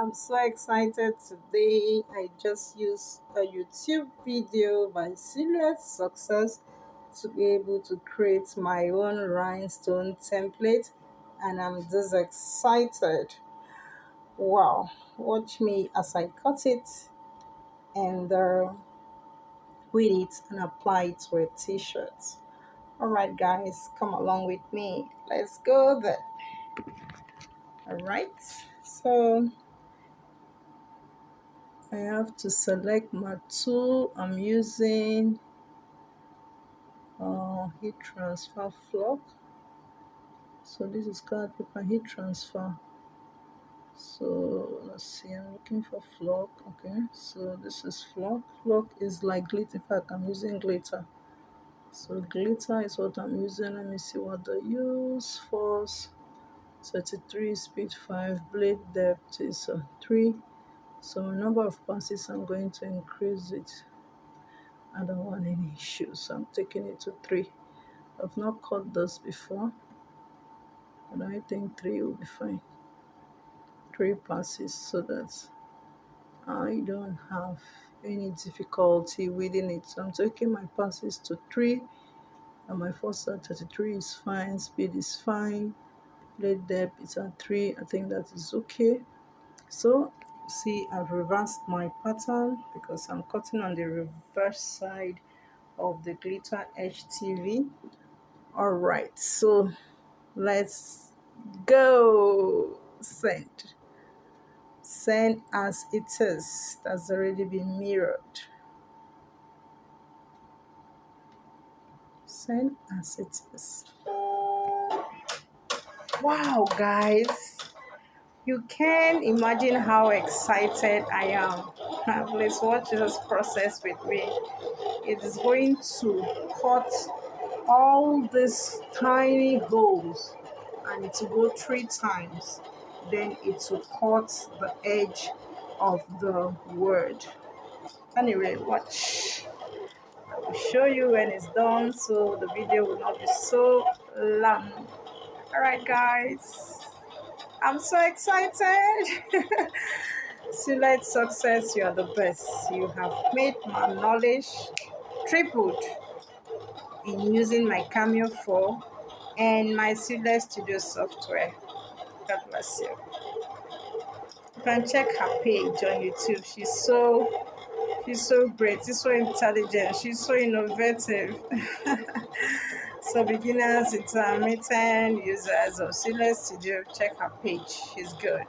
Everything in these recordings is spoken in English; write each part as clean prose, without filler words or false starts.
I'm so excited today. I just used a YouTube video by Serious Success to be able to create my own rhinestone template, and I'm just excited. Wow, watch me as I cut it and with it and apply it to a t-shirt. All right, guys, come along with me. Let's go there. All right, so I have to select my tool. I'm using heat transfer flock. So this is card paper heat transfer. So let's see, I'm looking for flock. Okay, so this is flock. Flock is like glitter. In fact, I'm using glitter. So glitter is what I'm using. Let me see what the use for. 33 speed 5, blade depth is 3. So number of passes, I'm going to increase it. I don't want any issues, so I'm taking it to 3. I've not cut this before, but I think 3 will be fine. 3 passes so that I don't have any difficulty within it. So I'm taking my passes to 3, and my first at 33 is fine, speed is fine, blade depth is at 3. I think that is okay. So see, I've reversed my pattern because I'm cutting on the reverse side of the Glitter HTV. All right, so let's go. Send as it is. That's already been mirrored. Send as it is. Wow, guys, you can imagine how excited I am. Please watch this process with me. It is going to cut all these tiny holes, and it will go 3 times. Then it will cut the edge of the word. Anyway, watch. I will show you when it's done so the video will not be so long. All right, guys, I'm so excited. Select Success, you are the best. You have made my knowledge tripled in using my Cameo 4 and my Seedless Studio software. God bless you. You can check her page on YouTube. She's so great. She's so intelligent. She's so innovative. So beginners, intermittent users of Seedless Studio, check her page. She's good.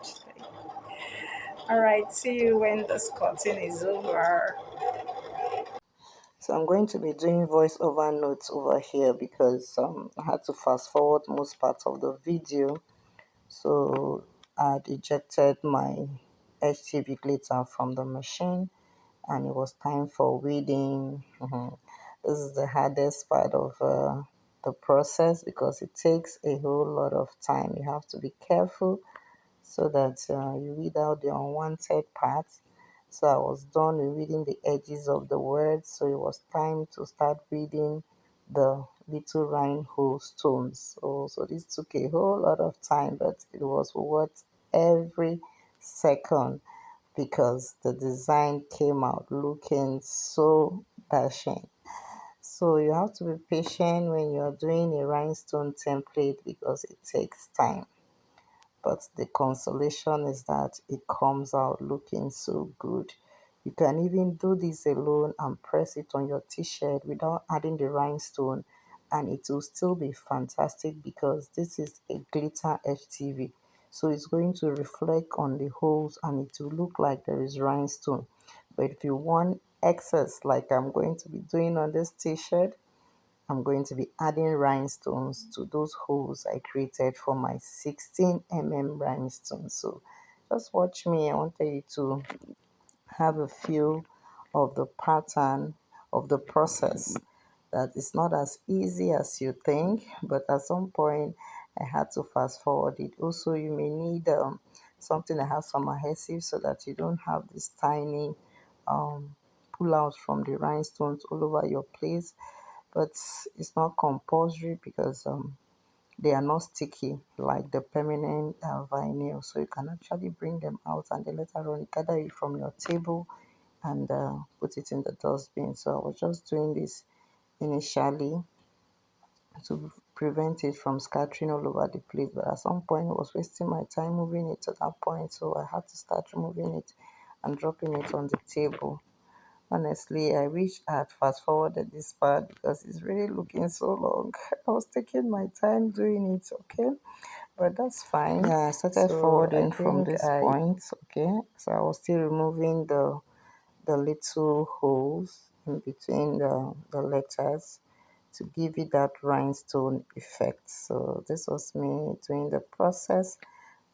All right. See you when this cutting is over. So I'm going to be doing voiceover notes over here because I had to fast forward most parts of the video. So I'd ejected my HTV glitter from the machine, and it was time for weeding. This is the hardest part of the process because it takes a whole lot of time. You have to be careful so that you weed out the unwanted parts. So I was done with reading the edges of the words, so it was time to start reading the little rhinehole stones. So this took a whole lot of time, but it was worth every second because the design came out looking so dashing. So you have to be patient when you're doing a rhinestone template because it takes time. But the consolation is that it comes out looking so good. You can even do this alone and press it on your t-shirt without adding the rhinestone, and it will still be fantastic because this is a glitter HTV. So it's going to reflect on the holes and it will look like there is rhinestone. But if you want excess like I'm going to be doing on this t-shirt, I'm going to be adding rhinestones to those holes I created for my 16 mm rhinestones. So just watch me. I wanted you to have a feel of the pattern of the process. That it's not as easy as you think, but at some point I had to fast forward it. Also, you may need something that has some adhesive so that you don't have this tiny pull out from the rhinestones all over your place, but it's not compulsory because they are not sticky like the permanent vinyl. So you can actually bring them out and then later on gather it from your table and put it in the dustbin. So I was just doing this initially to prevent it from scattering all over the place. But at some point, I was wasting my time moving it to that point, so I had to start removing it and dropping it on the table. Honestly, I wish I had fast forwarded this part because it's really looking so long. I was taking my time doing it, okay? But that's fine. Yeah, I started So I forwarding from think this I point, okay? So I was still removing the little holes in between the letters to give it that rhinestone effect. So this was me doing the process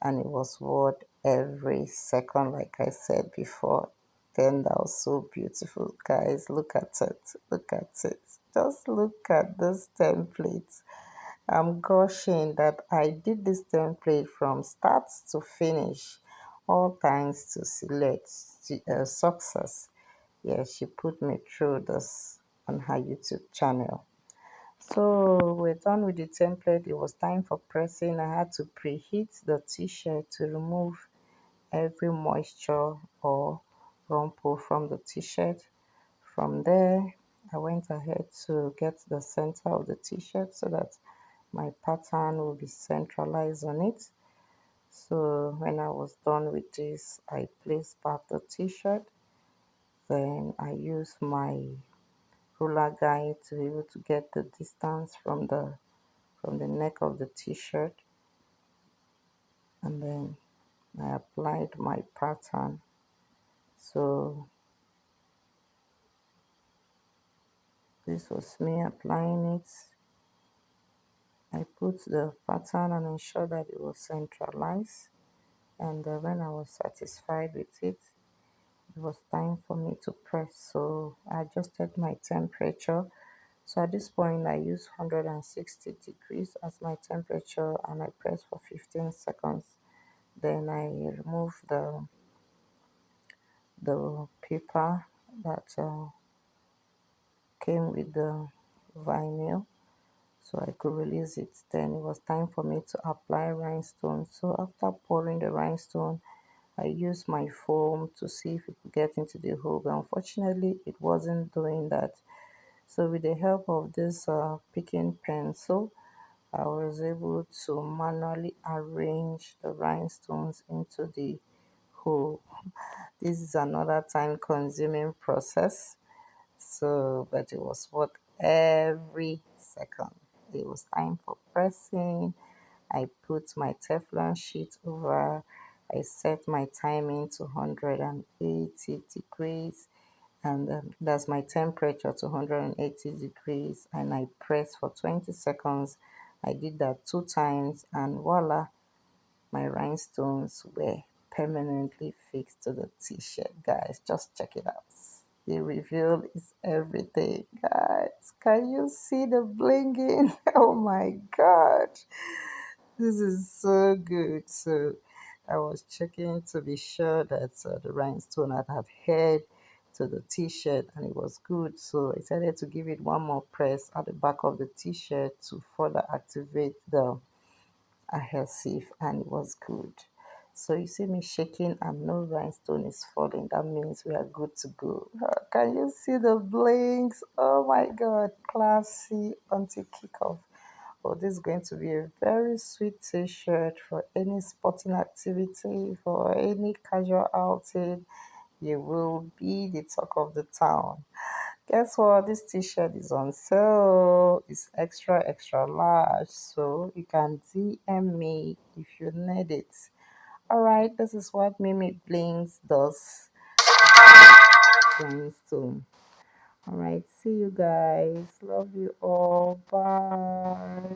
and it was worth every second, like I said before. Turned out so beautiful, guys. Look at it. Look at it. Just look at this template. I'm gushing that I did this template from start to finish, all thanks to Select Success. Yeah, she put me through this on her YouTube channel. So we're done with the template. It was time for pressing. I had to preheat the t-shirt to remove every moisture or rumple from the t-shirt. From there, I went ahead to get the center of the t-shirt so that my pattern will be centralized on it. So when I was done with this, I placed back the t-shirt. Then I used my ruler guide to be able to get the distance from the neck of the t-shirt, and then I applied my pattern. So this was me applying it. I put the pattern and ensured that it was centralized, and when I was satisfied with it, it was time for me to press. So I adjusted my temperature. So at this point I used 160 degrees as my temperature and I pressed for 15 seconds. Then I removed the paper that came with the vinyl so I could release it. Then it was time for me to apply rhinestone. So after pouring the rhinestone, I used my foam to see if it could get into the hole, but unfortunately it wasn't doing that. So with the help of this picking pencil, I was able to manually arrange the rhinestones into the hole. This is another time consuming process. So, but it was worth every second. It was time for pressing. I put my Teflon sheet over. I set my timing to 180 degrees, and that's my temperature to 180 degrees. And I press for 20 seconds. I did that two times, and voila, my rhinestones were permanently fixed to the t-shirt. Guys, just check it out. The reveal is everything, guys. Can you see the blinging? Oh my god, this is so good. So I was checking to be sure that the rhinestone had adhered to the t-shirt and it was good. So I decided to give it one more press at the back of the t-shirt to further activate the adhesive, and it was good. So you see me shaking and no rhinestone is falling. That means we are good to go. Can you see the blinks? Oh my god, classy until kickoff. Oh, this is going to be a very sweet t-shirt for any sporting activity, for any casual outing. You will be the talk of the town. Guess what? This t-shirt is on sale. It's extra, extra large. So you can DM me if you need it. Alright, this is what Mimi Blinks does. Rhinestone. Alright, see you guys. Love you all. Bye.